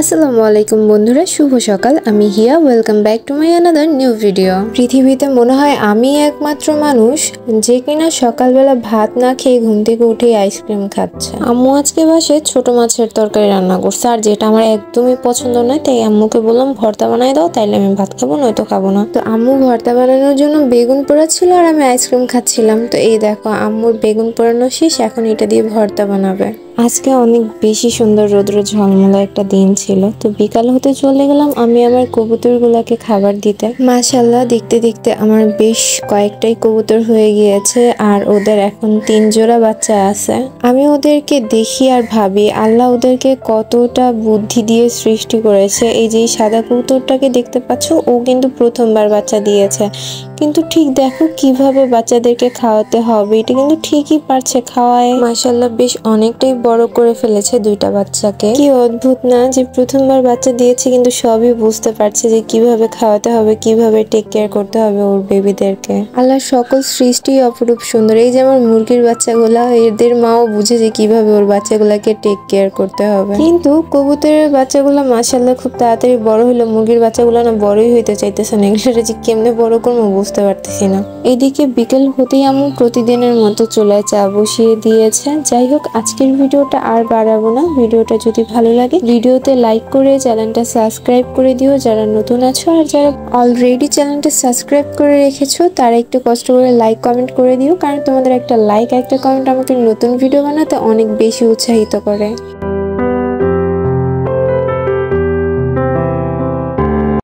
আসসালামু আলাইকুম বন্ধুরা, শুভ সকাল। আমি Hiya, welcome back to my another new video. পৃথিবীতে মনে হয় আমি একমাত্র মানুষ যে কিনা সকালবেলা ভাত না খেয়ে ঘুম থেকে উঠে আইসক্রিম খাচ্ছে। আম্মু আজকে বাসায় ছোট মাছের তরকারি রান্না করছে, আর যেটা আমার একদমই পছন্দ নয়, তাই আম্মুকে বললাম ভর্তা বানাই দাও, তাইলে আমি ভাত খাবো, নয়তো খাবো না। তো আম্মু ভর্তা বানানোর জন্য বেগুন পোড়াচ্ছিল আর আমি আইসক্রিম খাচ্ছিলাম। তো এই দেখো আম্মুর বেগুন পোড়ানো শেষ, এখন এটা দিয়ে ভর্তা বানাবে। আজকে অনেক বেশি সুন্দর রৌদ্র ঝলমলে একটা দিন ছিল। তো বিকাল হতে চলে গেলাম আমি আমার কবুতরগুলোকে খাবার দিতে। মাশাআল্লাহ, দেখতে দেখতে আমার বেশ কয়েকটাই কবুতর হয়ে গিয়েছে, আর ওদের এখন 3 জোড়া বাচ্চা আছে। আমি ওদেরকে দেখি আর ভাবি আল্লাহ ওদেরকে কতটা বুদ্ধি দিয়ে সৃষ্টি করেছে। এই যে সাদা কবুতরটাকে দেখতে পাচ্ছ, ও কিন্তু প্রথমবার বাচ্চা দিয়েছে, কিন্তু ঠিক দেখো কিভাবে বাচ্চাদেরকে খাওয়াতে হবে, এটা কিন্তু ঠিকই পারছে খাওয়ায়। মাশাআল্লাহ, বেশ অনেকটাই বড় করে ফেলেছে দুইটা বাচ্চাকে। কি অদ্ভুত না, যে প্রথমবার বাচ্চা দিয়েছে কিন্তু সবই বুঝতে পারছে যে কিভাবে খাওয়াতে হবে, কিভাবে টেক কেয়ার করতে হবে ওর বেবিদেরকে। আল্লাহর সকল সৃষ্টি অপরূপ সুন্দর। এই যে আমার মুরগির বাচ্চাগুলা, এদের মাও বুঝে যে কিভাবে ওর বাচ্চাগুলাকে টেক কেয়ার করতে হবে। কিন্তু কবুতরের বাচ্চাগুলা মাশাআল্লাহ খুব তাড়াতাড়ি বড় হলো, মুরগির বাচ্চাগুলো না বড়ই হইতে চাইতেছে না। এগুলো যে কেমনে বড় করবো বুঝতে পারতেছি না। এদিকে বিকেল হতেই আমি প্রতিদিনের মতো চুলায় চা বসিয়ে দিয়েছে। যাই হোক, আজকের ভিডিওটা আর বাড়াবো না। ভিডিওটা যদি ভালো লাগে ভিডিওতে লাইক করে চ্যানেলটা সাবস্ক্রাইব করে দিও যারা নতুন আছো, আর যারা অলরেডি চ্যানেলটা সাবস্ক্রাইব করে রেখেছো তারা একটু কষ্ট করে লাইক কমেন্ট করে দিও, কারণ তোমাদের একটা লাইক একটা কমেন্ট আমাকে নতুন ভিডিও বানাতে অনেক বেশি উৎসাহিত করে।